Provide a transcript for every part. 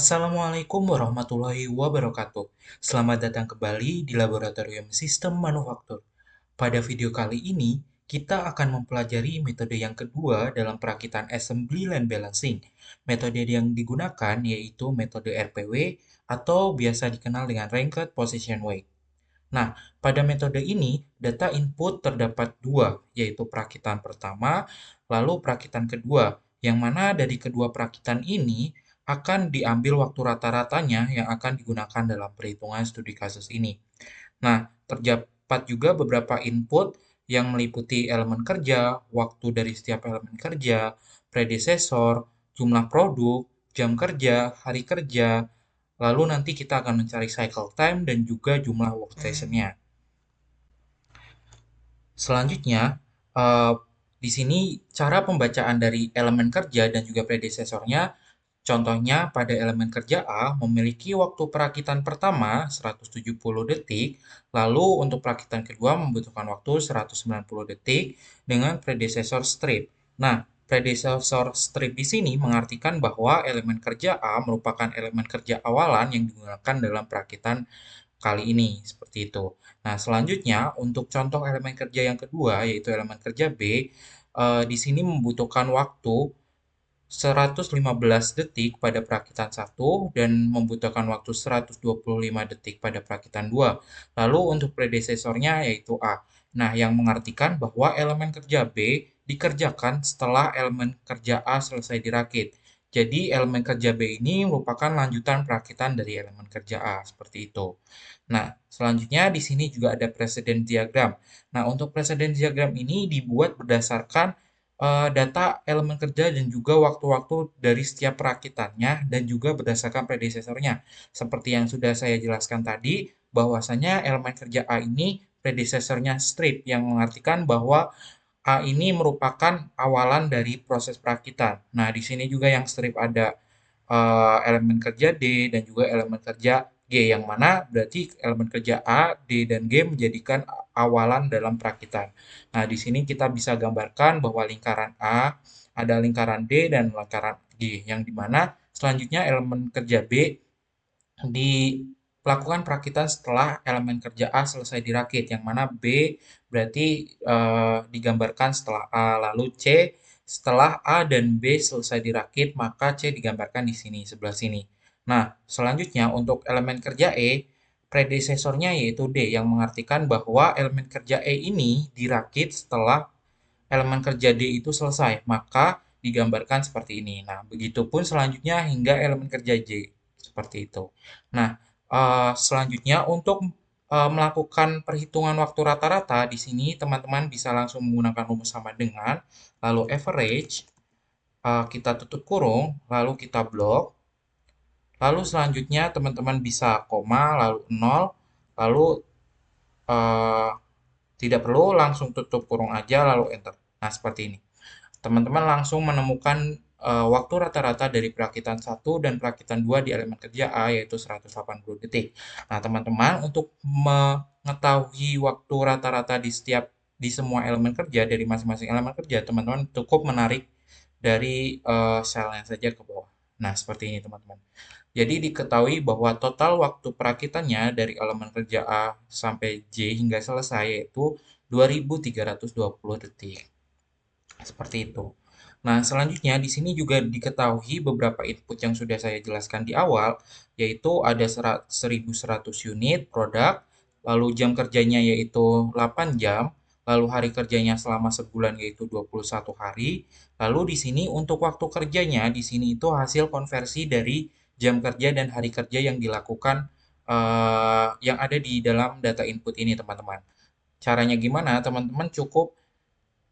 Assalamualaikum warahmatullahi wabarakatuh. Selamat datang kembali di Laboratorium Sistem Manufaktur. Pada video kali ini, kita akan mempelajari metode yang kedua dalam perakitan assembly line balancing. Metode yang digunakan yaitu metode RPW atau biasa dikenal dengan Ranked Position Weight. Nah, pada metode ini, data input terdapat dua, yaitu perakitan pertama, lalu perakitan kedua, yang mana dari kedua perakitan ini akan diambil waktu rata-ratanya yang akan digunakan dalam perhitungan studi kasus ini. Nah, terdapat juga beberapa input yang meliputi elemen kerja, waktu dari setiap elemen kerja, predesesor, jumlah produk, jam kerja, hari kerja, lalu nanti kita akan mencari cycle time dan juga jumlah workstation-nya. Selanjutnya, eh, di sini cara pembacaan dari elemen kerja dan juga predesesornya, contohnya pada elemen kerja A memiliki waktu perakitan pertama 170 detik, lalu untuk perakitan kedua membutuhkan waktu 190 detik dengan predesesor strip. Nah, predesesor strip di sini mengartikan bahwa elemen kerja A merupakan elemen kerja awalan yang digunakan dalam perakitan kali ini, seperti itu. Nah, selanjutnya untuk contoh elemen kerja yang kedua, yaitu elemen kerja B, di sini membutuhkan waktu 115 detik pada perakitan 1 dan membutuhkan waktu 125 detik pada perakitan 2. Lalu untuk predesesornya yaitu A. Nah, yang mengartikan bahwa elemen kerja B dikerjakan setelah elemen kerja A selesai dirakit. Jadi elemen kerja B ini merupakan lanjutan perakitan dari elemen kerja A, seperti itu. Nah, selanjutnya di sini juga ada precedence diagram. Nah, untuk precedence diagram ini dibuat berdasarkan data elemen kerja dan juga waktu-waktu dari setiap perakitannya dan juga berdasarkan predesesornya. Seperti yang sudah saya jelaskan tadi, bahwasanya elemen kerja A ini predesesornya strip yang mengartikan bahwa A ini merupakan awalan dari proses perakitan. Nah, di sini juga yang strip ada elemen kerja D dan juga elemen kerja G, yang mana berarti elemen kerja A, D, dan G menjadikan awalan dalam perakitan. Nah, di sini kita bisa gambarkan bahwa lingkaran A, ada lingkaran D, dan lingkaran G, yang dimana selanjutnya elemen kerja B dilakukan perakitan setelah elemen kerja A selesai dirakit, yang mana B berarti digambarkan setelah A, lalu C setelah A dan B selesai dirakit, maka C digambarkan di sini, sebelah sini. Nah, selanjutnya untuk elemen kerja E, predesesornya yaitu D, yang mengartikan bahwa elemen kerja E ini dirakit setelah elemen kerja D itu selesai, maka digambarkan seperti ini. Nah, begitupun selanjutnya hingga elemen kerja J, seperti itu. Nah, selanjutnya untuk melakukan perhitungan waktu rata-rata, di sini teman-teman bisa langsung menggunakan rumus sama dengan, lalu average, kita tutup kurung, lalu kita blok, lalu selanjutnya teman-teman bisa koma, lalu 0, lalu eh, tidak perlu langsung tutup kurung aja, lalu enter. Nah, seperti ini. Teman-teman langsung menemukan waktu rata-rata dari perakitan 1 dan perakitan 2 di elemen kerja A, yaitu 180 detik. Nah, teman-teman untuk mengetahui waktu rata-rata di semua elemen kerja dari masing-masing elemen kerja, teman-teman cukup menarik dari selnya saja ke bawah. Nah, seperti ini teman-teman. Jadi diketahui bahwa total waktu perakitannya dari elemen kerja A sampai J hingga selesai yaitu 2320 detik. Seperti itu. Nah, selanjutnya di sini juga diketahui beberapa input yang sudah saya jelaskan di awal, yaitu ada 1100 unit produk, lalu jam kerjanya yaitu 8 jam, lalu hari kerjanya selama sebulan yaitu 21 hari, lalu di sini untuk waktu kerjanya, di sini itu hasil konversi dari jam kerja dan hari kerja yang dilakukan yang ada di dalam data input ini, teman-teman. Caranya gimana? Teman-teman cukup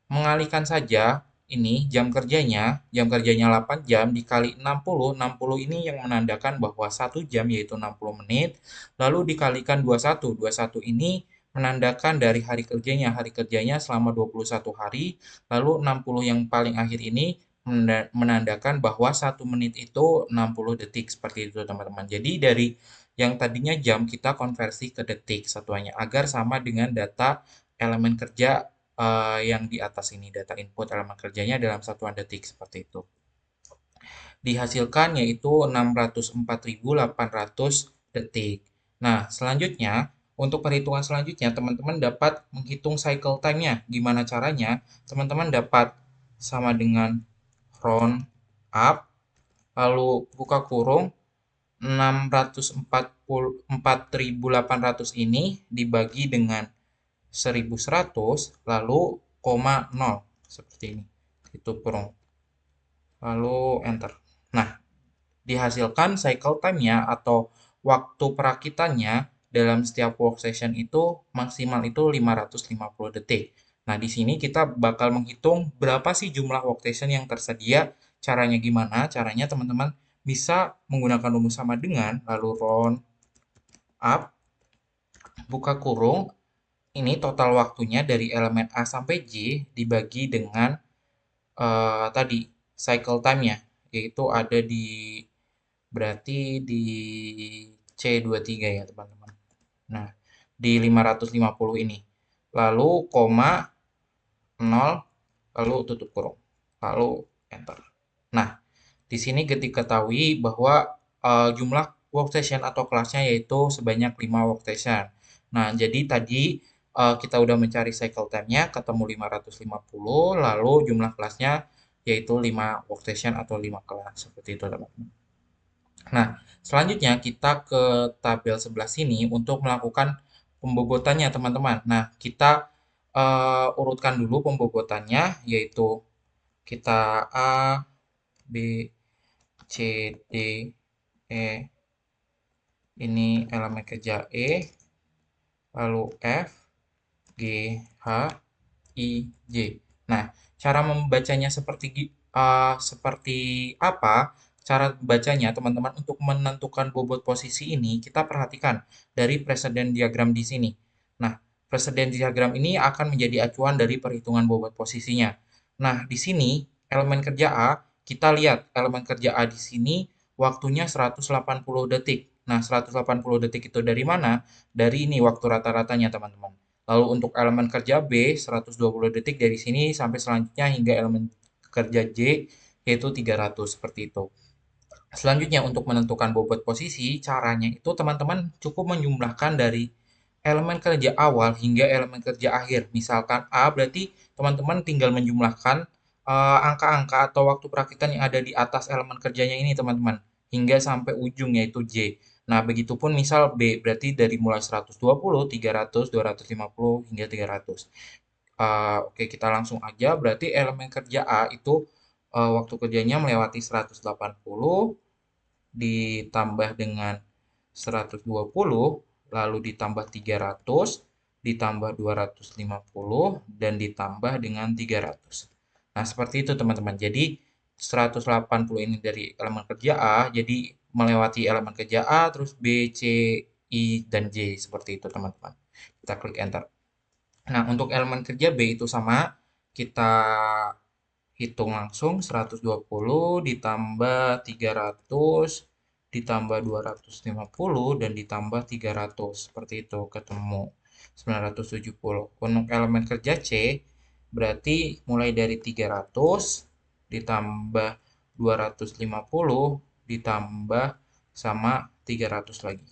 mengalihkan saja ini jam kerjanya 8 jam dikali 60, 60 ini yang menandakan bahwa 1 jam yaitu 60 menit, lalu dikalikan 21, 21 ini menandakan dari hari kerjanya selama 21 hari, lalu 60 yang paling akhir ini menandakan bahwa 1 menit itu 60 detik, seperti itu teman-teman. Jadi dari yang tadinya jam kita konversi ke detik satuannya agar sama dengan data elemen kerja yang di atas ini, data input elemen kerjanya dalam satuan detik, seperti itu. dihasilkan yaitu 604.800 detik. Nah, selanjutnya, untuk perhitungan selanjutnya, teman-teman dapat menghitung cycle time-nya. Gimana caranya? Teman-teman dapat sama dengan round up, lalu buka kurung, 644.800 ini dibagi dengan 1.100, lalu koma 0, seperti ini. Itu kurung. Lalu enter. Nah, dihasilkan cycle time-nya atau waktu perakitannya dalam setiap work session itu maksimal itu 550 detik. Nah, di sini kita bakal menghitung berapa sih jumlah work session yang tersedia. Caranya gimana? Caranya teman-teman bisa menggunakan rumus sama dengan lalu round up, buka kurung, ini total waktunya dari elemen A sampai J dibagi dengan tadi cycle time-nya, yaitu ada di berarti di C23 ya teman-teman. Nah, di 550 ini. Lalu koma 0, lalu tutup kurung. Lalu enter. Nah, di sini ketika ketahui bahwa jumlah workstation atau kelasnya yaitu sebanyak 5 workstation. Nah, jadi tadi kita udah mencari cycle time-nya, ketemu 550, lalu jumlah kelasnya yaitu 5 workstation atau 5 kelas. Seperti itu, teman-teman. Nah, selanjutnya kita ke tabel sebelah sini untuk melakukan pembobotannya, teman-teman. Nah, kita urutkan dulu pembobotannya, yaitu kita A, B, C, D, E, ini elemen kerja E, lalu F, G, H, I, J. Nah, cara membacanya seperti apa? Cara bacanya, teman-teman, untuk menentukan bobot posisi ini, kita perhatikan dari presiden diagram di sini. Nah, presiden diagram ini akan menjadi acuan dari perhitungan bobot posisinya. Nah, di sini elemen kerja A, kita lihat elemen kerja A di sini waktunya 180 detik. Nah, 180 detik itu dari mana? Dari ini waktu rata-ratanya, teman-teman. Lalu untuk elemen kerja B, 120 detik dari sini sampai selanjutnya hingga elemen kerja J, yaitu 300, seperti itu. Selanjutnya untuk menentukan bobot posisi, caranya itu teman-teman cukup menjumlahkan dari elemen kerja awal hingga elemen kerja akhir. Misalkan A, berarti teman-teman tinggal menjumlahkan angka-angka atau waktu perakitan yang ada di atas elemen kerjanya ini, teman-teman, hingga sampai ujung yaitu J. Nah, begitupun misal B, berarti dari mulai 120, 300, 250, hingga 300. Oke, kita langsung aja. Berarti elemen kerja A itu waktu kerjanya melewati 180, ditambah dengan 120, lalu ditambah 300, ditambah 250, dan ditambah dengan 300. Nah, seperti itu teman-teman. Jadi 180 ini dari elemen kerja A, jadi melewati elemen kerja A, terus B, C, I, dan J. Seperti itu teman-teman. Kita klik enter. Nah, untuk elemen kerja B itu sama, kita hitung langsung 120 ditambah 300 ditambah 250 dan ditambah 300. Seperti itu, ketemu 970. Untuk elemen kerja C, berarti mulai dari 300 ditambah 250 ditambah sama 300 lagi.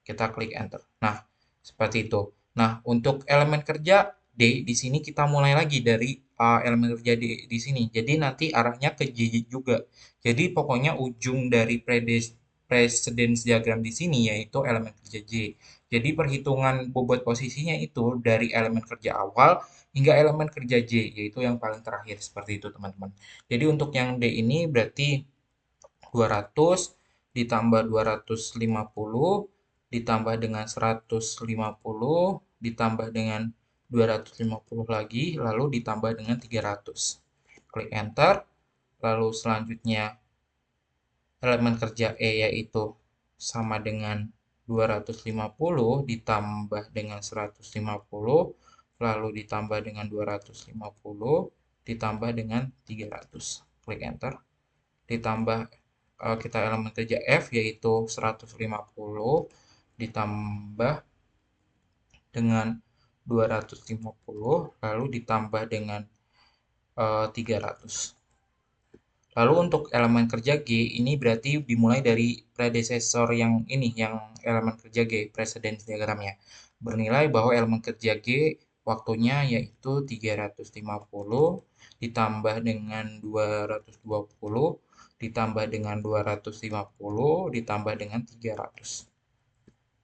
Kita klik enter. Nah, seperti itu. Nah, untuk elemen kerja D di sini kita mulai lagi dari elemen kerja di sini. Jadi nanti arahnya ke J juga. Jadi pokoknya ujung dari precedence diagram di sini yaitu elemen kerja J. Jadi perhitungan bobot posisinya itu dari elemen kerja awal hingga elemen kerja J, yaitu yang paling terakhir. Seperti itu, teman-teman. Jadi untuk yang D ini berarti 200 ditambah 250 ditambah dengan 150 ditambah dengan 250 lagi lalu ditambah dengan 300. Klik enter. Lalu selanjutnya elemen kerja E yaitu sama dengan 250 ditambah dengan 150 lalu ditambah dengan 250 ditambah dengan 300. Klik enter. Ditambah kita elemen kerja F yaitu 150 ditambah dengan 250 lalu ditambah dengan 300. Lalu untuk elemen kerja G ini berarti dimulai dari predecessor yang ini, yang elemen kerja G, precedence diagramnya. Bernilai bahwa elemen kerja G waktunya yaitu 350 ditambah dengan 220 ditambah dengan 250 ditambah dengan 300.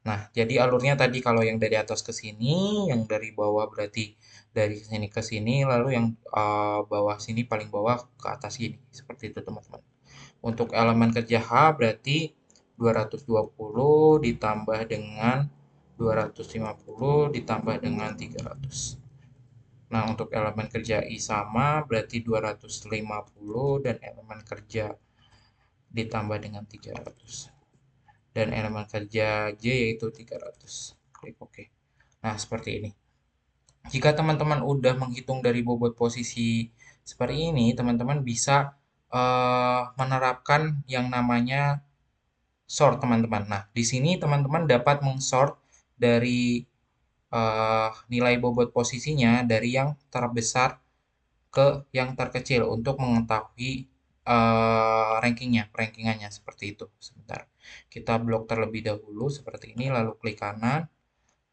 Nah, jadi alurnya tadi kalau yang dari atas ke sini, yang dari bawah berarti dari sini ke sini, lalu yang bawah sini paling bawah ke atas gini. Seperti itu, teman-teman. Untuk elemen kerja H berarti 220 ditambah dengan 250 ditambah dengan 300. Nah, untuk elemen kerja I sama berarti 250 dan elemen kerja ditambah dengan 300. Dan elemen kerja J yaitu 300. Klik OK. Nah, seperti ini. Jika teman-teman udah menghitung dari bobot posisi seperti ini, teman-teman bisa menerapkan yang namanya sort, teman-teman. Nah, di sini teman-teman dapat mengsort dari nilai bobot posisinya dari yang terbesar ke yang terkecil untuk mengetahui rankingannya seperti itu. Sebentar, kita blok terlebih dahulu seperti ini, lalu klik kanan,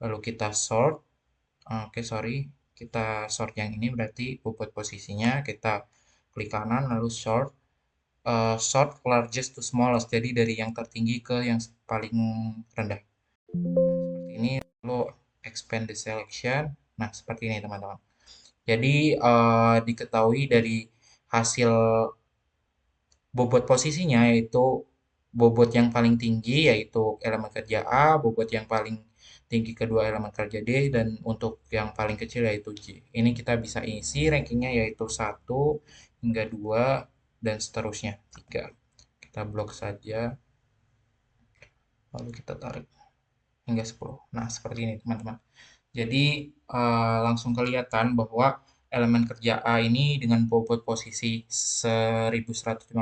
lalu kita sort. Oke, sorry, kita sort yang ini berarti bobot posisinya. Kita klik kanan, lalu sort. Sort largest to smallest, jadi dari yang tertinggi ke yang paling rendah. Seperti ini, lalu expand the selection. Nah, seperti ini teman-teman. Jadi diketahui dari hasil bobot posisinya yaitu bobot yang paling tinggi yaitu elemen kerja A, bobot yang paling tinggi kedua elemen kerja D, dan untuk yang paling kecil yaitu J. Ini kita bisa isi rankingnya yaitu 1 hingga 2 dan seterusnya 3. Kita blok saja, lalu kita tarik hingga 10. Nah, seperti ini teman-teman. Jadi langsung kelihatan bahwa elemen kerja A ini dengan bobot posisi 1150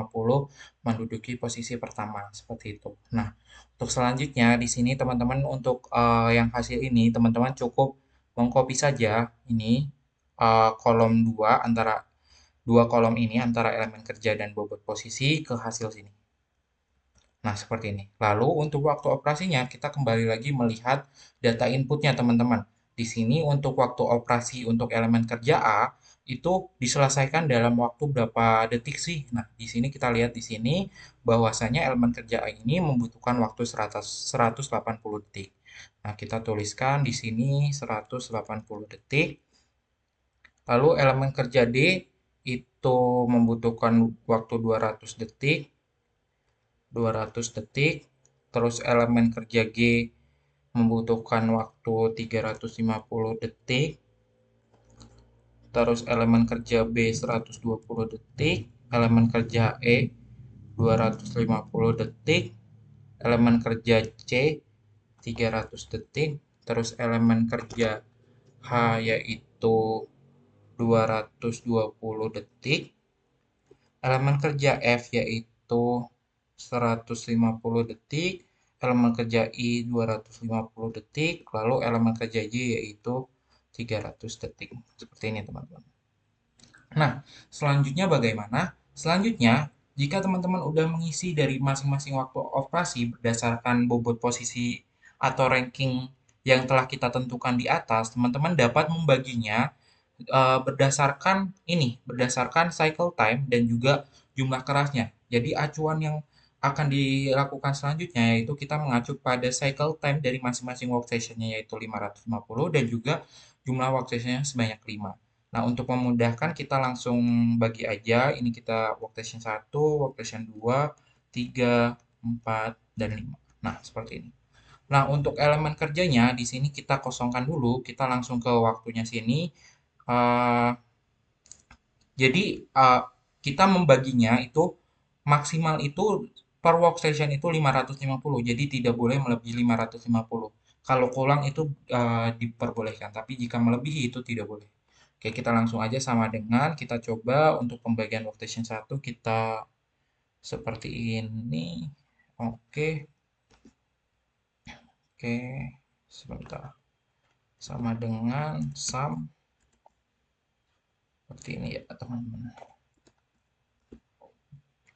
menduduki posisi pertama seperti itu. Nah, untuk selanjutnya di sini teman-teman untuk yang hasil ini teman-teman cukup mengcopy saja ini kolom 2 antara dua kolom ini antara elemen kerja dan bobot posisi ke hasil sini. Nah, seperti ini. Lalu untuk waktu operasinya, kita kembali lagi melihat data inputnya, teman-teman. Di sini untuk waktu operasi untuk elemen kerja A, itu diselesaikan dalam waktu berapa detik sih? Nah, di sini kita lihat di sini bahwasanya elemen kerja A ini membutuhkan waktu 180 detik. Nah, kita tuliskan di sini 180 detik. Lalu elemen kerja D itu membutuhkan waktu 200 detik. 200 detik, terus elemen kerja G membutuhkan waktu 350 detik, terus elemen kerja B 120 detik, elemen kerja E 250 detik, elemen kerja C 300 detik, terus elemen kerja H yaitu 220 detik, elemen kerja F yaitu 150 detik, elemen kerja I 250 detik, lalu elemen kerja Y yaitu 300 detik. Seperti ini teman-teman. Nah, selanjutnya bagaimana? Selanjutnya, jika teman-teman udah mengisi dari masing-masing waktu operasi berdasarkan bobot posisi atau ranking yang telah kita tentukan di atas, teman-teman dapat membaginya berdasarkan ini, berdasarkan cycle time dan juga jumlah kerasnya. Jadi acuan yang akan dilakukan selanjutnya yaitu kita mengacu pada cycle time dari masing-masing workstation-nya yaitu 550 dan juga jumlah workstation-nya sebanyak 5. Nah, untuk memudahkan kita langsung bagi aja. Ini kita workstation 1, workstation 2, 3, 4, dan 5. Nah, seperti ini. Nah, untuk elemen kerjanya di sini kita kosongkan dulu, kita langsung ke waktunya sini. Uh, jadi kita membaginya itu maksimal itu per workstation itu 550. Jadi tidak boleh melebihi 550. Kalau kurang itu diperbolehkan, tapi jika melebihi itu tidak boleh. Oke, kita langsung aja sama dengan kita coba untuk pembagian workstation 1 kita seperti ini. Oke. Oke, sebentar. Sama dengan sum seperti ini ya, teman-teman.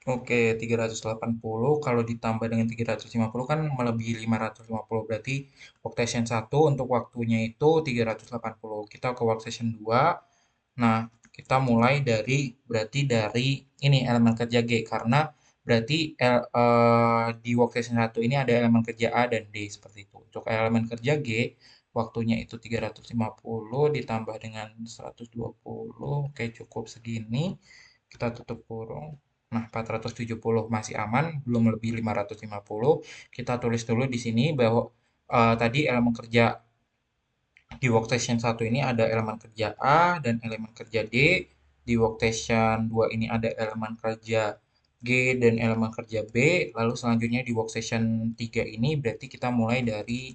Oke, 380 kalau ditambah dengan 350 kan melebihi 550. Berarti workstation 1 untuk waktunya itu 380. Kita ke workstation 2. Nah, kita mulai berarti dari ini elemen kerja G karena berarti di workstation 1 ini ada elemen kerja A dan D seperti itu. Untuk elemen kerja G waktunya itu 350 ditambah dengan 120. Oke, cukup segini. Kita tutup kurung. Nah, 470 masih aman, belum lebih 550. Kita tulis dulu di sini bahwa tadi elemen kerja di workstation 1 ini ada elemen kerja A dan elemen kerja D. Di workstation 2 ini ada elemen kerja G dan elemen kerja B. Lalu selanjutnya di workstation 3 ini berarti kita mulai dari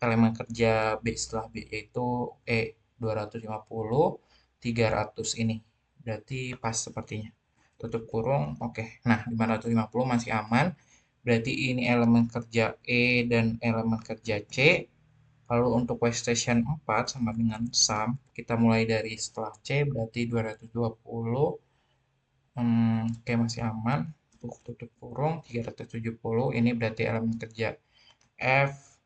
elemen kerja B setelah B yaitu E 250, 300 ini. Berarti pas sepertinya. Tutup kurung, oke. Nah, 550 masih aman. Berarti ini elemen kerja E dan elemen kerja C. Lalu untuk workstation 4 sama dengan sum, kita mulai dari setelah C berarti 220. Oke, masih aman. Untuk tutup kurung 370 ini berarti elemen kerja F,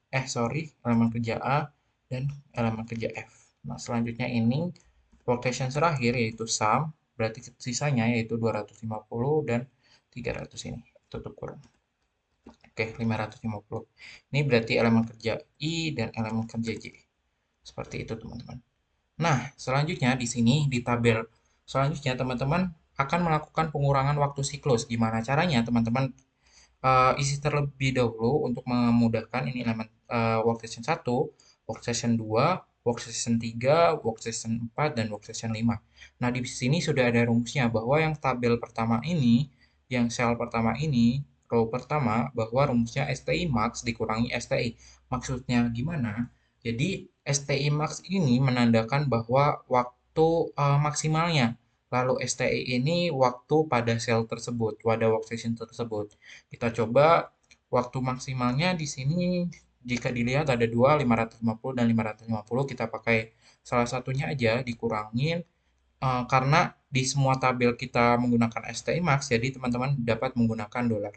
elemen kerja A dan elemen kerja F. Nah, selanjutnya ini workstation terakhir yaitu sum, berarti sisanya yaitu 250 dan 300 ini. Tutup kurung. Oke, 550. Ini berarti elemen kerja I dan elemen kerja J. Seperti itu, teman-teman. Nah, selanjutnya di sini di tabel selanjutnya teman-teman akan melakukan pengurangan waktu siklus. Gimana caranya, teman-teman? Isi terlebih dahulu untuk memudahkan ini elemen workstation 1, workstation 2, workstation 3, workstation 4, dan workstation 5. Nah, di sini sudah ada rumusnya bahwa yang tabel pertama ini, yang sel pertama ini, row pertama, bahwa rumusnya STI max dikurangi STI. Maksudnya gimana? Jadi, STI max ini menandakan bahwa waktu maksimalnya. Lalu STI ini waktu pada sel tersebut, pada workstation tersebut. Kita coba waktu maksimalnya di sini jika dilihat ada dua, 550 dan 550. Kita pakai salah satunya aja dikurangin karena di semua tabel kita menggunakan STI max, jadi teman-teman dapat menggunakan dolar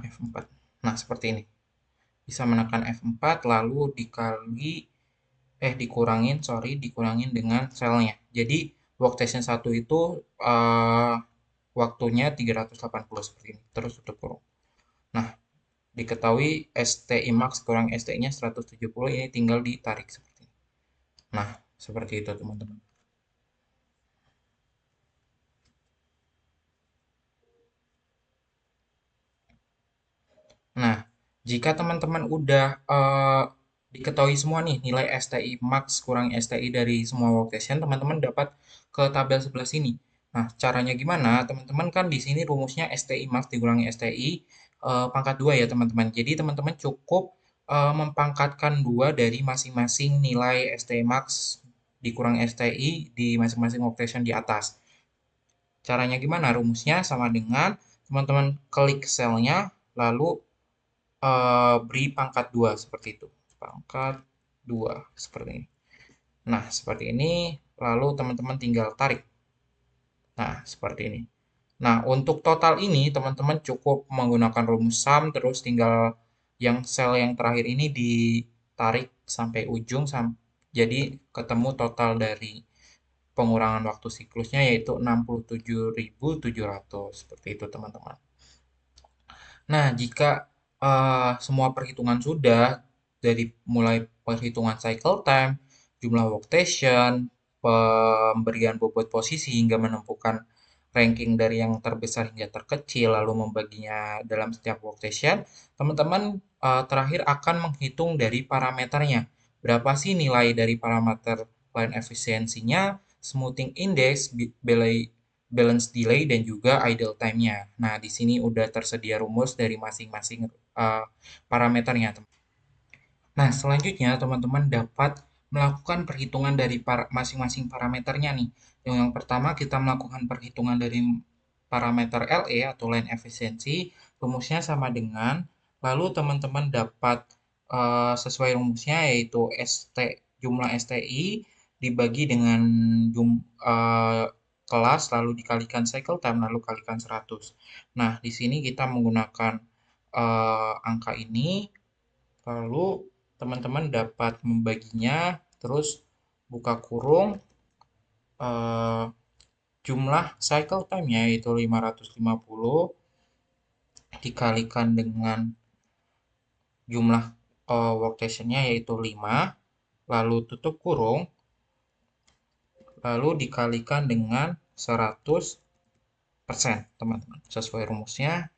F4. Nah, seperti ini. Bisa menekan F4 lalu dikurangin dengan selnya. Jadi workstation 1 itu waktunya 380 seperti ini. Terus tutup kurung. Nah, diketahui STI max kurang STI-nya 170, ini tinggal ditarik seperti ini. Nah, seperti itu teman-teman. Nah, jika teman-teman udah diketahui semua nih nilai STI max kurang STI dari semua workstation, teman-teman dapat ke tabel sebelah sini. Nah, caranya gimana? Teman-teman kan di sini rumusnya STI max dikurangi STI pangkat 2 ya, teman-teman. Jadi, teman-teman cukup mempangkatkan 2 dari masing-masing nilai STI max dikurang STI di masing-masing workstation di atas. Caranya gimana? Rumusnya sama dengan teman-teman klik selnya, lalu beri pangkat 2 seperti itu. Pangkat 2 seperti ini. Nah, seperti ini. Lalu teman-teman tinggal tarik. Nah, seperti ini. Nah, untuk total ini teman-teman cukup menggunakan rumus sum, terus tinggal yang sel yang terakhir ini ditarik sampai ujung, jadi ketemu total dari pengurangan waktu siklusnya yaitu 67.700. Seperti itu, teman-teman. Nah, jika semua perhitungan sudah, dari mulai perhitungan cycle time, jumlah workstation, pemberian bobot posisi hingga menentukan ranking dari yang terbesar hingga terkecil, lalu membaginya dalam setiap workstation, teman-teman terakhir akan menghitung dari parameternya. Berapa sih nilai dari parameter line efisiensinya, smoothing index, balance delay, dan juga idle time-nya. Nah, di sini udah tersedia rumus dari masing-masing parameternya. Nah, selanjutnya teman-teman dapat melakukan perhitungan dari masing-masing parameternya nih. Yang pertama kita melakukan perhitungan dari parameter LE atau line efficiency, rumusnya sama dengan, lalu teman-teman dapat sesuai rumusnya yaitu jumlah STI dibagi dengan kelas, lalu dikalikan cycle time, lalu kalikan 100. Nah, di sini kita menggunakan angka ini, lalu teman-teman dapat membaginya, terus buka kurung, eh, jumlah cycle time-nya yaitu 550 dikalikan dengan jumlah workstation-nya yaitu 5, lalu tutup kurung, lalu dikalikan dengan 100%, teman-teman. Sesuai rumusnya,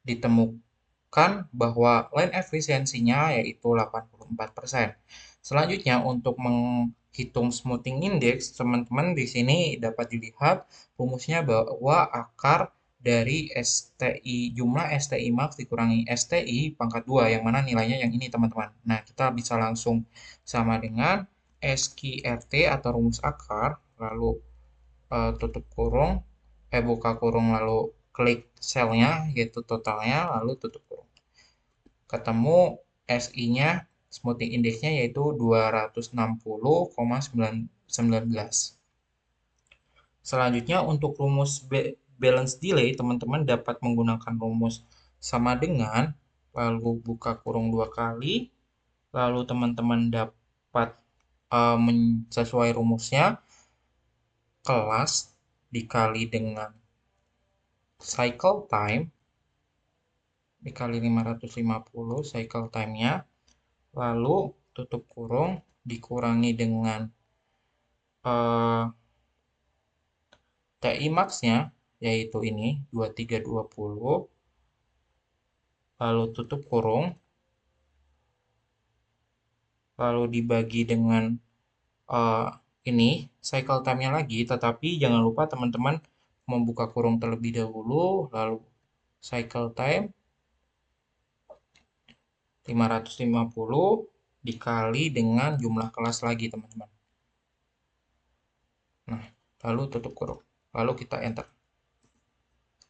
ditemukan bahwa line efisiensinya yaitu 84%. Selanjutnya, untuk menghitung smoothing index, teman-teman di sini dapat dilihat rumusnya bahwa akar dari STI jumlah STI max dikurangi STI pangkat 2, yang mana nilainya yang ini, teman-teman. Nah, kita bisa langsung sama dengan SQRT atau rumus akar, lalu tutup kurung, buka kurung, lalu klik selnya yaitu totalnya, lalu tutup kurung. Ketemu SI-nya, smoothing index-nya yaitu 260,19. Selanjutnya untuk rumus balance delay, teman-teman dapat menggunakan rumus sama dengan, lalu buka kurung 2 kali, lalu teman-teman dapat sesuai rumusnya, kelas dikali dengan cycle time dikali 550 cycle time-nya, lalu tutup kurung dikurangi dengan TI max-nya yaitu ini 2320, lalu tutup kurung, lalu dibagi dengan ini cycle time-nya lagi, tetapi jangan lupa teman-teman membuka kurung terlebih dahulu, lalu cycle time 550 dikali dengan jumlah kelas lagi, teman-teman. Nah, lalu tutup kurung. Lalu kita enter.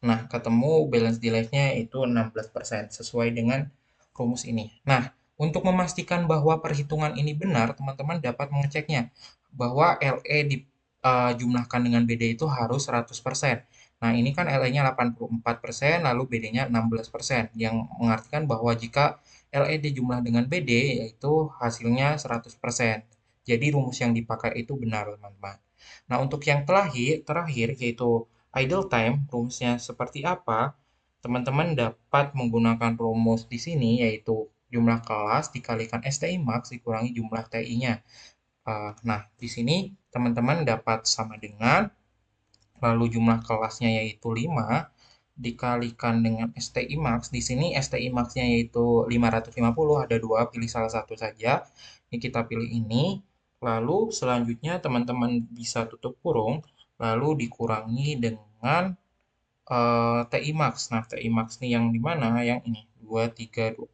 Nah, ketemu balance delay-nya itu 16%, sesuai dengan rumus ini. Nah, untuk memastikan bahwa perhitungan ini benar, teman-teman dapat mengeceknya. Bahwa LE dijumlahkan dengan BD itu harus 100%. Nah, ini kan LE-nya 84%, lalu BD-nya 16%, yang mengartikan bahwa jika LE dijumlah dengan BD, yaitu hasilnya 100%. Jadi, rumus yang dipakai itu benar, teman-teman. Nah, untuk yang terakhir yaitu idle time, rumusnya seperti apa? Teman-teman dapat menggunakan rumus di sini, yaitu jumlah kelas dikalikan STI max dikurangi jumlah TI-nya. Nah, di sini teman-teman dapat sama dengan, lalu jumlah kelasnya yaitu 5, dikalikan dengan STI max. Di sini STI max-nya yaitu 550, ada dua, pilih salah satu saja. Ini kita pilih ini. Lalu selanjutnya teman-teman bisa tutup kurung, lalu dikurangi dengan TI max. Nah, TI max nih yang di mana? Yang ini, 2320.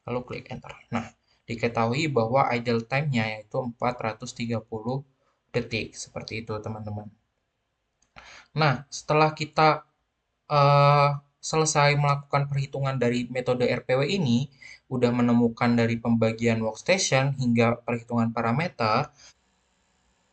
Lalu klik enter. Nah, diketahui bahwa idle time-nya yaitu 430 detik. Seperti itu, teman-teman. Nah, setelah kita selesai melakukan perhitungan dari metode RPW ini, udah menemukan dari pembagian workstation hingga perhitungan parameter,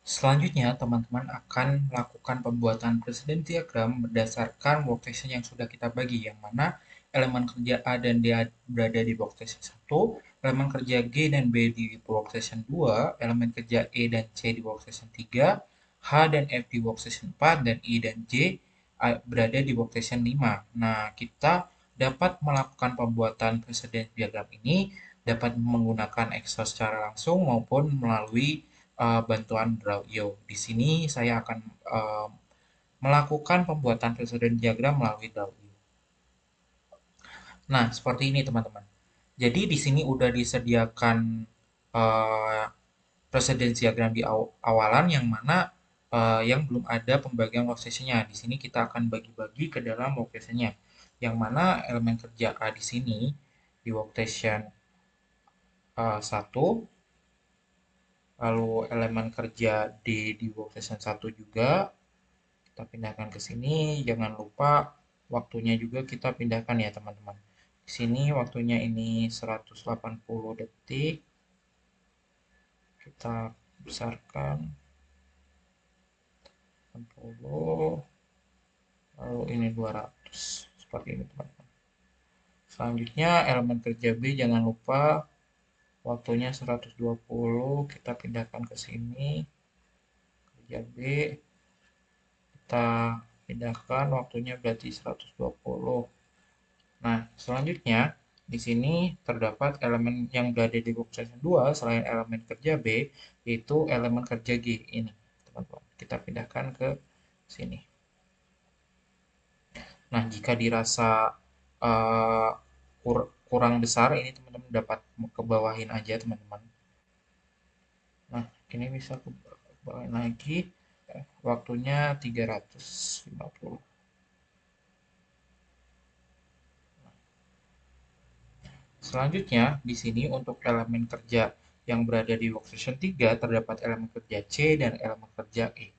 selanjutnya teman-teman akan melakukan pembuatan presiden diagram berdasarkan workstation yang sudah kita bagi, yang mana elemen kerja A dan D berada di workstation 1, elemen kerja G dan B di workstation 2, elemen kerja E dan C di workstation 3, H dan F di workstation 4, dan I dan J berada di workstation 5. Nah, kita dapat melakukan pembuatan presiden diagram ini dapat menggunakan Excel secara langsung maupun melalui bantuan Draw.io. Di sini saya akan melakukan pembuatan presiden diagram melalui Draw.io. Nah, seperti ini teman-teman. Jadi di sini udah disediakan uh, presiden diagram di awalan, yang mana yang belum ada pembagian workstation-nya. Di sini kita akan bagi-bagi ke dalam workstation-nya. Yang mana elemen kerja A di sini di workstation 1, lalu elemen kerja D di workstation 1 juga. Kita pindahkan ke sini. Jangan lupa waktunya juga kita pindahkan ya, teman-teman. Di sini waktunya ini 180 detik. Kita besarkan. 80, lalu ini 200. Seperti ini teman-teman. Selanjutnya elemen kerja B jangan lupa waktunya 120, kita pindahkan ke sini. Kerja B kita pindahkan waktunya berarti 120. Nah, selanjutnya di sini terdapat elemen yang berada di workstation 2 selain elemen kerja B, yaitu elemen kerja G ini, teman-teman. Kita pindahkan ke sini. Nah, jika dirasa uh, kurang besar, ini teman-teman dapat ke bawahin aja, teman-teman. Nah, ini bisa ke bawahin lagi. Waktunya 350. Selanjutnya, di sini untuk elemen kerja yang berada di workstation 3 terdapat elemen kerja C dan elemen kerja E.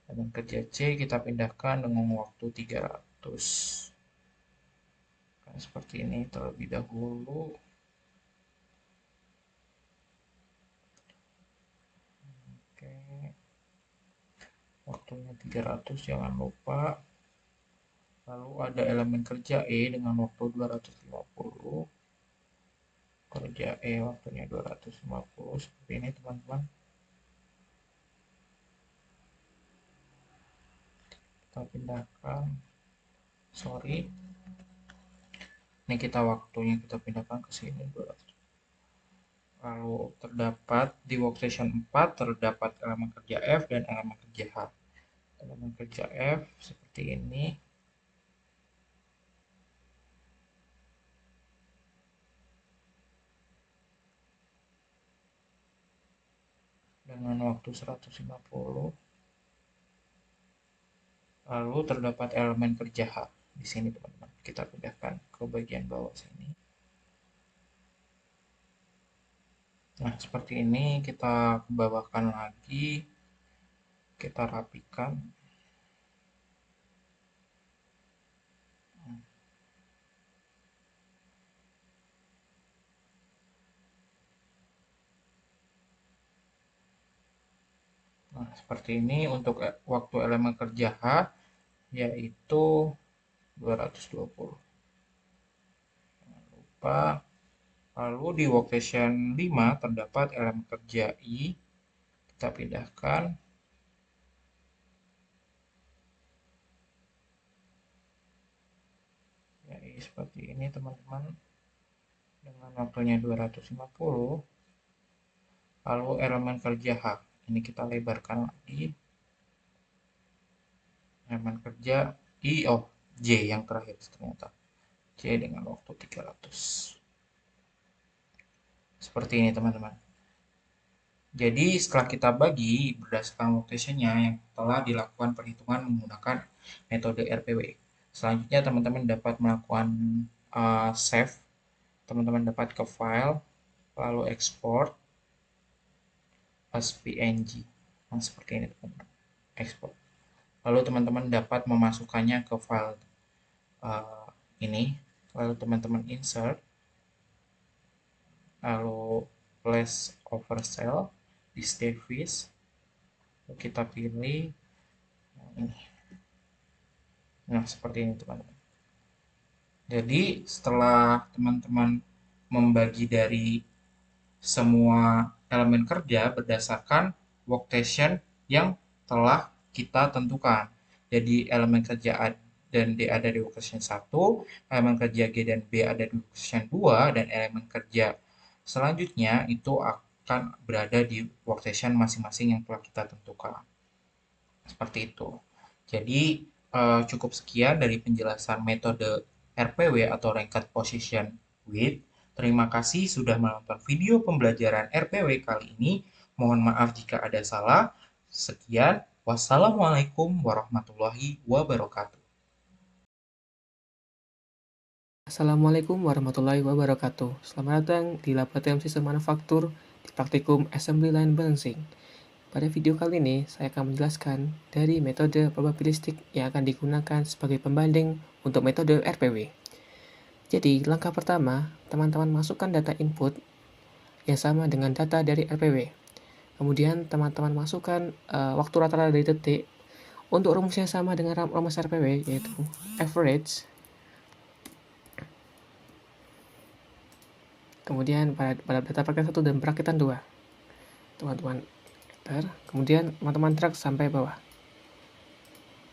Elemen kerja C kita pindahkan dengan waktu 300. Nah, seperti ini terlebih dahulu. Oke. Waktunya 300, jangan lupa. Lalu ada elemen kerja E dengan waktu 250. Kerja E waktunya 250, seperti ini teman-teman. Kita pindahkan. Sorry. Ini kita waktunya kita pindahkan ke sini 200. Lalu terdapat di workstation 4 terdapat elemen kerja F dan elemen kerja H. Elemen kerja F seperti ini. Dengan waktu 150. Lalu terdapat elemen kerja H di sini teman-teman. Kita pindahkan ke bagian bawah sini. Nah, seperti ini kita bawahkan lagi. Kita rapikan. Nah, seperti ini untuk waktu elemen kerja H yaitu 220. Jangan lupa. Lalu di workstation 5 terdapat elemen kerja I. Kita pindahkan. Ya, seperti ini teman-teman. Dengan waktunya 250. Lalu elemen kerja H. Ini kita lebarkan lagi. Elemen kerja I, J yang terakhir ternyata. J dengan waktu 300. Seperti ini teman-teman. Jadi setelah kita bagi berdasarkan workstationnya yang telah dilakukan perhitungan menggunakan metode RPW. Selanjutnya teman-teman dapat melakukan save. Teman-teman dapat ke file, lalu export as PNG. Nah, seperti ini teman-teman. Export. Lalu teman-teman dapat memasukkannya ke file ini. Lalu teman-teman insert. Lalu place over cell di Davis. Kita pilih ini. Nah, seperti ini teman-teman. Jadi setelah teman-teman membagi dari semua elemen kerja berdasarkan workstation yang telah kita tentukan. Jadi elemen kerja A dan D ada di workstation 1, elemen kerja G dan B ada di workstation 2, dan elemen kerja selanjutnya itu akan berada di workstation masing-masing yang telah kita tentukan. Seperti itu. Jadi cukup sekian dari penjelasan metode RPW atau Ranked Position Width. Terima kasih sudah menonton video pembelajaran RPW kali ini. Mohon maaf jika ada salah. Sekian. Wassalamualaikum warahmatullahi wabarakatuh. Assalamualaikum warahmatullahi wabarakatuh. Selamat datang di Laboratorium Sistem Manufaktur di Praktikum Assembly Line Balancing. Pada video kali ini, saya akan menjelaskan dari metode probabilistik yang akan digunakan sebagai pembanding untuk metode RPW. Jadi, langkah pertama, teman-teman masukkan data input yang sama dengan data dari RPW. Kemudian, teman-teman masukkan waktu rata-rata dari detik Untuk rumusnya sama dengan rumus RPW, yaitu average. Kemudian pada data perakitan 1 dan perakitan 2. Teman-teman enter, kemudian teman-teman drag sampai bawah.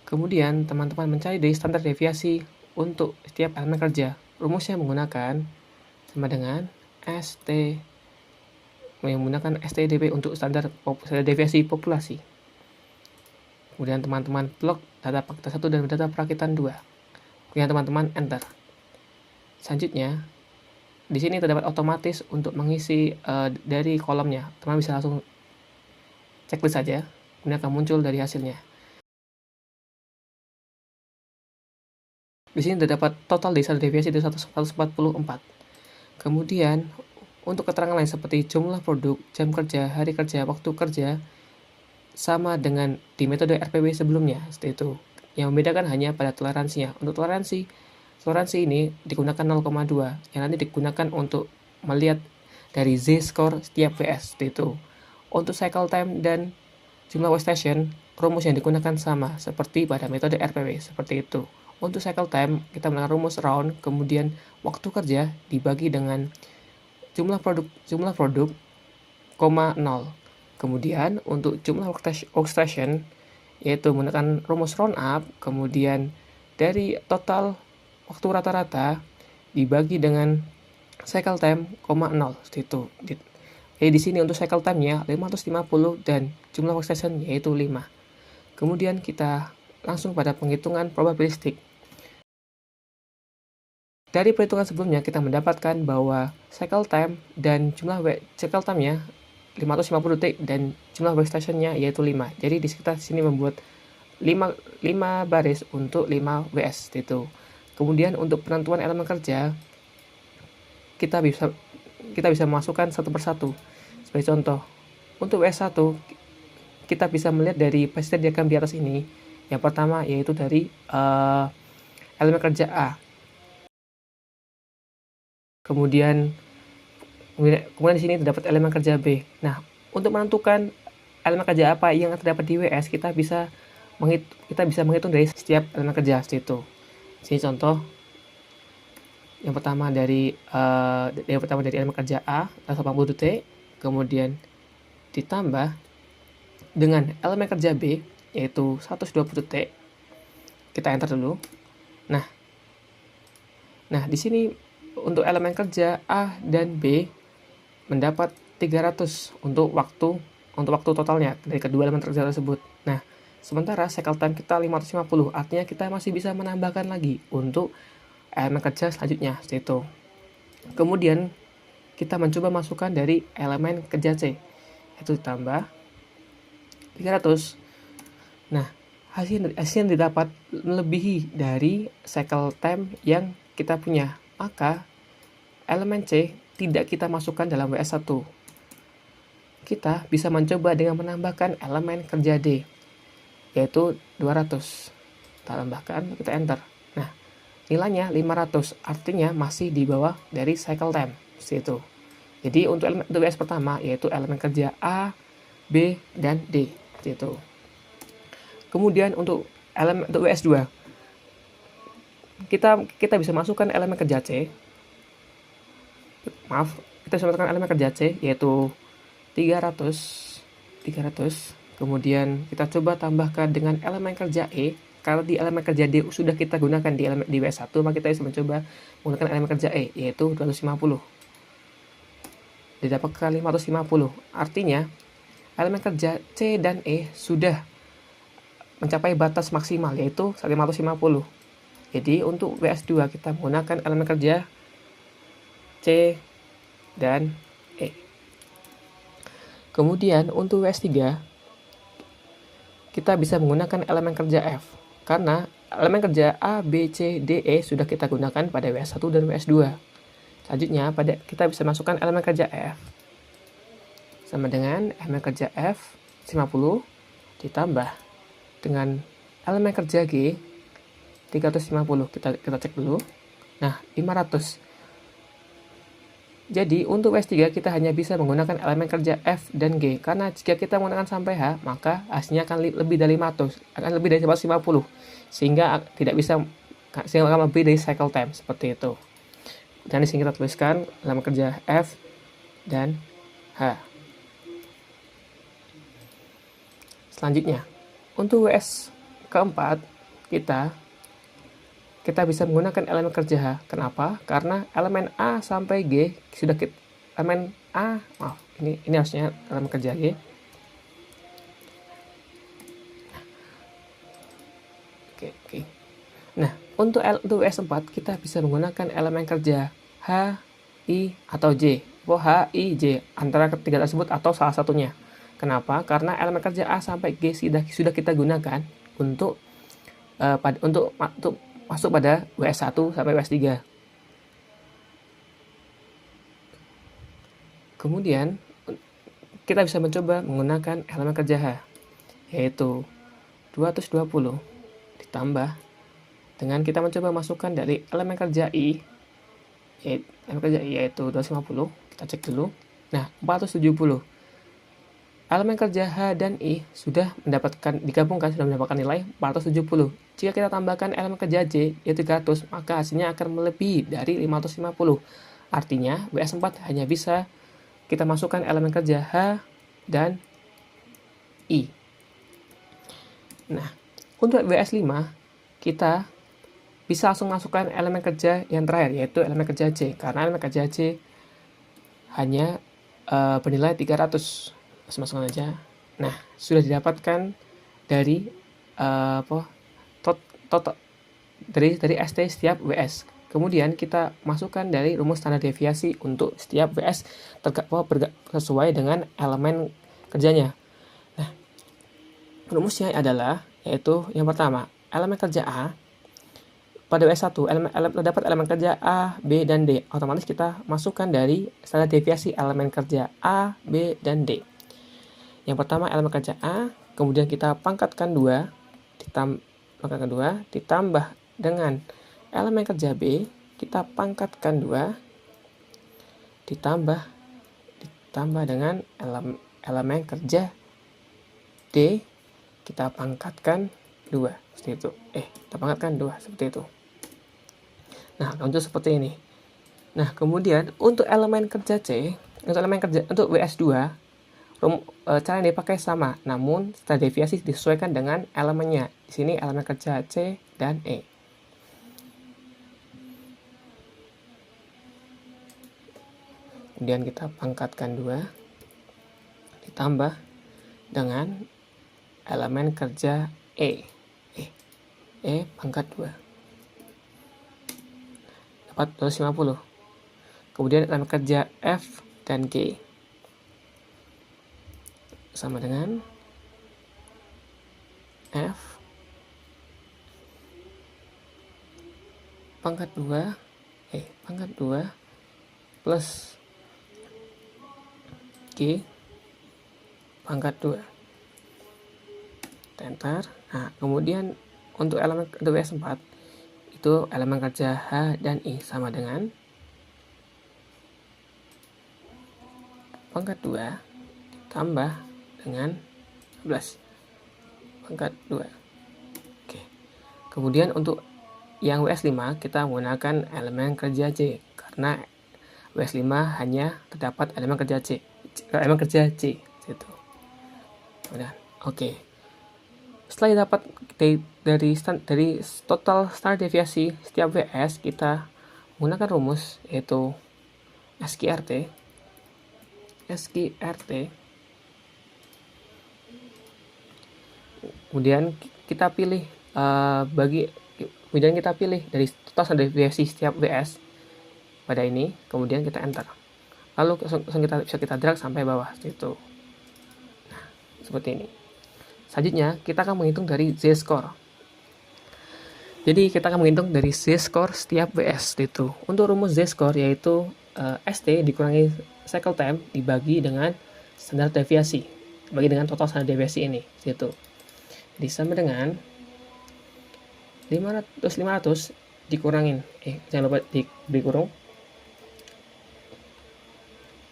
Kemudian teman-teman mencari dari standar deviasi untuk setiap elemen kerja. Rumusnya menggunakan sama dengan menggunakan STDP untuk standar deviasi populasi. Kemudian teman-teman plot data perakitan 1 dan data perakitan 2. Kemudian teman-teman enter. Selanjutnya, di sini terdapat otomatis untuk mengisi dari kolomnya. Teman bisa langsung checklist saja, kemudian akan muncul dari hasilnya. Di sini terdapat total desa deviasi dari 144. Kemudian, untuk keterangan lain seperti jumlah produk, jam kerja, hari kerja, waktu kerja, sama dengan di metode RPW sebelumnya, seperti itu. Yang membedakan hanya pada toleransinya. Untuk toleransi ini digunakan 0,2, yang nanti digunakan untuk melihat dari Z-score setiap WS, seperti itu. Untuk cycle time dan jumlah workstation, rumus yang digunakan sama seperti pada metode RPW, seperti itu. Untuk cycle time, kita menggunakan rumus round, kemudian waktu kerja dibagi dengan jumlah produk, 0. Kemudian untuk jumlah workstation, yaitu menggunakan rumus round up, kemudian dari total waktu rata-rata dibagi dengan cycle time, 0, seperti itu. Jadi di sini untuk cycle time-nya 550 dan jumlah workstation yaitu 5. Kemudian kita langsung pada penghitungan probabilistik. Dari perhitungan sebelumnya kita mendapatkan bahwa cycle time dan jumlah cycle time-nya 550 detik dan jumlah workstation-nya yaitu 5. Jadi di sekitar sini membuat 5 baris untuk 5 WS itu. Kemudian untuk penentuan elemen kerja kita bisa masukkan satu persatu. Sebagai contoh, untuk WS1 kita bisa melihat dari presiden diagram di atas ini. Yang pertama yaitu dari elemen kerja A. Kemudian di sini terdapat elemen kerja B. Nah, untuk menentukan elemen kerja apa yang terdapat di WS, kita bisa menghitung dari setiap elemen kerja itu. Sini contoh. Yang pertama dari elemen kerja A 80 detik, kemudian ditambah dengan elemen kerja B yaitu 120 detik. Kita enter dulu. Nah, di sini untuk elemen kerja A dan B mendapat 300 untuk waktu totalnya dari kedua elemen kerja tersebut. Nah, sementara cycle time kita 550, artinya kita masih bisa menambahkan lagi untuk elemen kerja selanjutnya, seperti itu. Kemudian kita mencoba masukkan dari elemen kerja C, itu ditambah 300. Nah, hasil yang didapat melebihi dari cycle time yang kita punya, maka elemen C tidak kita masukkan dalam WS1. Kita bisa mencoba dengan menambahkan elemen kerja D, yaitu 200. Kita tambahkan, kita enter. Nah, nilainya 500, artinya masih di bawah dari cycle time, seperti itu. Jadi untuk WS pertama, yaitu elemen kerja A, B, dan D, seperti itu. Kemudian untuk WS2, kita bisa masukkan elemen kerja C. Kita bisa masukkan elemen kerja C yaitu 300. Kemudian kita coba tambahkan dengan elemen kerja E. Kalau di elemen kerja D sudah kita gunakan di WS1, maka kita bisa mencoba menggunakan elemen kerja E yaitu 250. Didapatkan 550. Artinya elemen kerja C dan E sudah mencapai batas maksimal yaitu 550. Jadi untuk WS2 kita menggunakan elemen kerja C dan E. Kemudian untuk WS3 kita bisa menggunakan elemen kerja F karena elemen kerja A, B, C, D, E sudah kita gunakan pada WS1 dan WS2. Selanjutnya kita bisa masukkan elemen kerja F sama dengan elemen kerja F 50 ditambah dengan elemen kerja G 350. Kita cek dulu. Nah, 500. Jadi untuk WS3 kita hanya bisa menggunakan elemen kerja F dan G, karena jika kita menggunakan sampai H, maka hasilnya akan lebih dari 500, akan lebih dari 150, sehingga tidak bisa, sehingga akan lebih dari cycle time, seperti itu. Dan di sini kita tuliskan elemen kerja F dan H. Selanjutnya, untuk WS keempat, kita bisa menggunakan elemen kerja H. Kenapa? Karena elemen A sampai G sudah elemen A, maaf, ini harusnya elemen kerja G. Oke. Nah, untuk WS4 kita bisa menggunakan elemen kerja H, I, atau J. H, I, J, antara ketiga tersebut atau salah satunya. Kenapa? Karena elemen kerja A sampai G sudah kita gunakan untuk masuk pada WS1 sampai WS3. Kemudian kita bisa mencoba menggunakan elemen kerja H, yaitu 220 ditambah dengan kita mencoba masukkan dari elemen kerja I, yaitu 250, kita cek dulu. Nah, 470. Elemen kerja H dan I sudah digabungkan sudah mendapatkan nilai 470. Jika kita tambahkan elemen kerja J, yaitu 300, maka hasilnya akan melebihi dari 550. Artinya, WS4 hanya bisa kita masukkan elemen kerja H dan I. Nah, untuk WS5, kita bisa langsung masukkan elemen kerja yang terakhir, yaitu elemen kerja J, karena elemen kerja J hanya bernilai 300. Masukkan aja. Nah, sudah didapatkan dari total dari ST setiap WS. Kemudian kita masukkan dari rumus standar deviasi untuk setiap WS sesuai dengan elemen kerjanya. Nah, rumusnya adalah, yaitu yang pertama, elemen kerja A pada WS1 dapat elemen kerja A, B, dan D. Otomatis kita masukkan dari standar deviasi elemen kerja A, B, dan D. Yang pertama elemen kerja A, kemudian kita pangkatkan 2, ditambah dengan elemen kerja B, kita pangkatkan 2, ditambah dengan elemen kerja D, kita pangkatkan 2, seperti itu. Kita pangkatkan 2, seperti itu. Nah, untuk seperti ini. Nah, kemudian untuk elemen kerja C, untuk WS2, cara yang dipakai sama, namun standar deviasi disesuaikan dengan elemennya. Di sini elemen kerja C dan E. Kemudian kita pangkatkan 2, ditambah dengan elemen kerja E. Pangkat 2. Dapat 250. Kemudian elemen kerja F dan G. Sama dengan F pangkat 2 plus G pangkat 2. Enter. Nah, kemudian untuk elemen WS4 itu elemen kerja H dan I sama dengan pangkat 2 tambah dengan 11 pangkat 2. Oke. Kemudian untuk yang WS5 kita menggunakan elemen kerja C, karena WS5 hanya terdapat elemen kerja C, gitu. Oke. Setelah dapat dari total standar deviasi setiap WS, kita menggunakan rumus, yaitu SQRT. Kemudian kita pilih dari total standar deviasi setiap WS pada ini, kemudian kita enter. Lalu bisa kita drag sampai bawah, seperti itu. Nah, seperti ini. Selanjutnya kita akan menghitung dari Z-score. Jadi kita akan menghitung dari Z-score setiap WS itu. Untuk rumus Z-score yaitu ST dikurangi cycle time dibagi dengan standar deviasi, dibagi dengan total standar deviasi ini, itu. Jadi sama dengan 500 dikurangin, jangan lupa diberi kurung,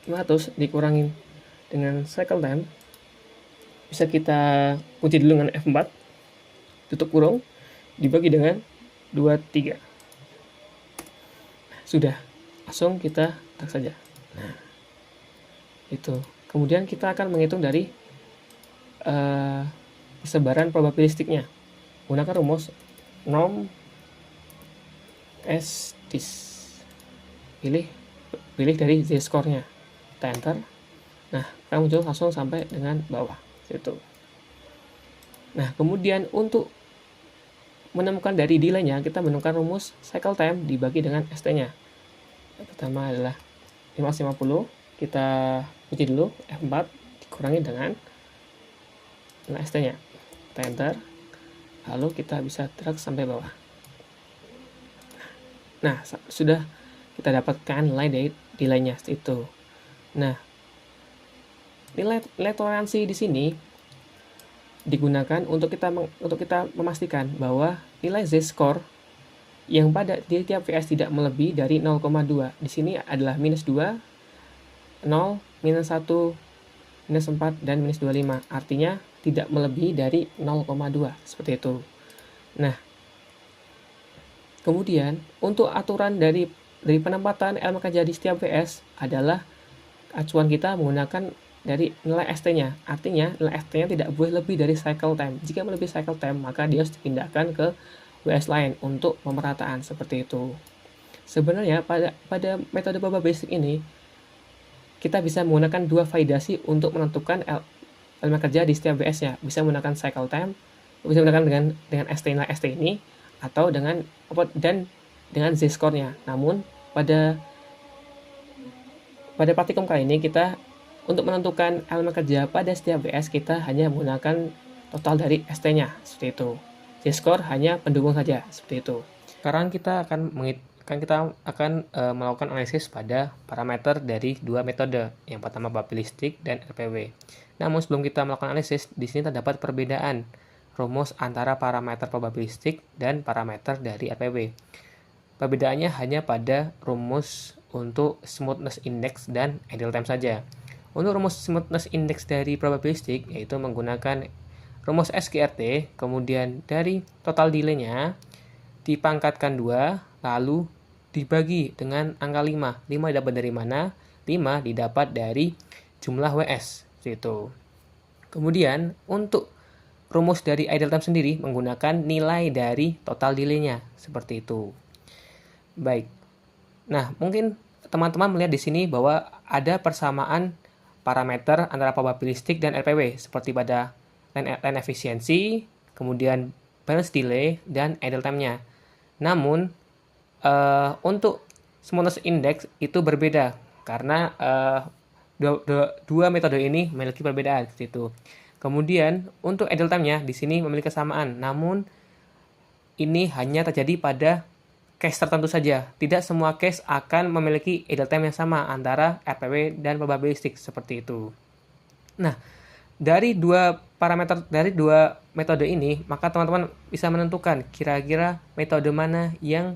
500 dikurangin dengan cycle time, bisa kita kunci dulu dengan F4, tutup kurung, dibagi dengan 23. Sudah, langsung kita tak saja. Nah, itu. Kemudian kita akan menghitung dari persebaran probabilistiknya. Gunakan rumus norm S dis. Pilih dari z-score-nya. Kita enter. Nah, akan muncul langsung sampai dengan bawah. Situ. Nah, kemudian untuk menemukan dari delay-nya, kita menemukan rumus cycle time dibagi dengan ST-nya. Yang pertama adalah 550. Kita kunci dulu F4 dikurangi dengan ST-nya. Kita enter. Lalu kita bisa drag sampai bawah. Nah, sudah kita dapatkan nilai delay-nya itu. Nah, nilai toleransi di sini digunakan untuk kita memastikan bahwa nilai z-score yang pada di tiap VS tidak melebihi dari 0,2. Di sini adalah minus 2, 0, minus 1, minus 4, dan minus 25. Artinya tidak melebihi dari 0,2. Seperti itu. Nah, kemudian untuk aturan dari penempatan elemen kerja di setiap VS adalah acuan kita menggunakan dari nilai ST-nya. Artinya nilai ST-nya tidak boleh lebih dari cycle time. Jika melebihi cycle time, maka dia harus dipindahkan ke WS lain untuk pemerataan seperti itu. Sebenarnya pada metode probabilistik ini kita bisa menggunakan dua validasi untuk menentukan elemen kerja di setiap WS-nya. Bisa menggunakan cycle time, bisa menggunakan dengan ST nilai ST ini, atau dengan z-score-nya. Namun pada praktikum kali ini kita untuk menentukan elemen kerja pada setiap WS kita hanya menggunakan total dari ST-nya seperti itu. Z-score hanya pendukung saja seperti itu. Sekarang kita akan melakukan analisis pada parameter dari dua metode, yang pertama probabilistik dan RPW. Namun sebelum kita melakukan analisis, di sini terdapat perbedaan rumus antara parameter probabilistik dan parameter dari RPW. Perbedaannya hanya pada rumus untuk smoothness index dan idle time saja. Untuk rumus smoothness index dari probabilistik yaitu menggunakan rumus SQRT, kemudian dari total delay-nya dipangkatkan 2, lalu dibagi dengan angka 5. 5 didapat dari mana? 5 didapat dari jumlah WS. Itu. Kemudian untuk rumus dari idle time sendiri menggunakan nilai dari total delay-nya. Seperti itu. Baik. Nah, mungkin teman-teman melihat di sini bahwa ada persamaan parameter antara probabilistik dan RPW seperti pada line efisiensi, kemudian balance delay, dan idle time-nya. Namun, untuk smoothness index itu berbeda karena dua metode ini memiliki perbedaan seperti itu. Kemudian, untuk idle time-nya di sini memiliki kesamaan, namun ini hanya terjadi pada case tertentu saja. Tidak semua case akan memiliki idle time yang sama antara RPW dan probabilistik seperti itu. Nah, dari dua metode ini, maka teman-teman bisa menentukan kira-kira metode mana yang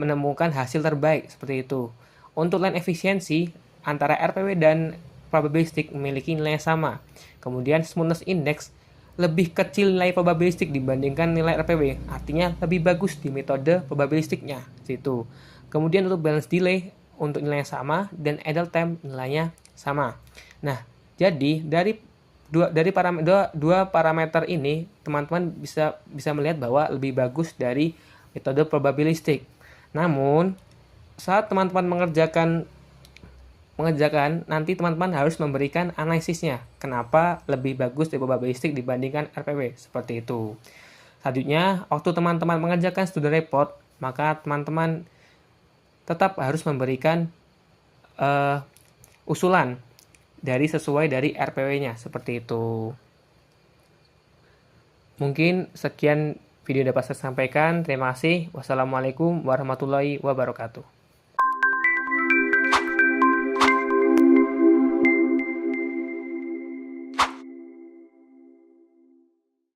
menemukan hasil terbaik seperti itu. Untuk line efisiensi antara RPW dan probabilistik memiliki nilai yang sama. Kemudian smoothness index lebih kecil nilai probabilistik dibandingkan nilai RPW, artinya lebih bagus di metode probabilistiknya situ. Kemudian untuk balance delay untuk nilai yang sama dan idle time nilainya sama. Nah, jadi dari dua parameter ini teman-teman bisa melihat bahwa lebih bagus dari metode probabilistik. Namun saat teman-teman mengerjakan nanti teman-teman harus memberikan analisisnya. Kenapa lebih bagus dari probabilistik dibandingkan RPW? Seperti itu. Selanjutnya, waktu teman-teman mengerjakan studi report, maka teman-teman tetap harus memberikan usulan sesuai dari RPW-nya. Seperti itu. Mungkin sekian video dapat saya sampaikan. Terima kasih. Wassalamualaikum warahmatullahi wabarakatuh.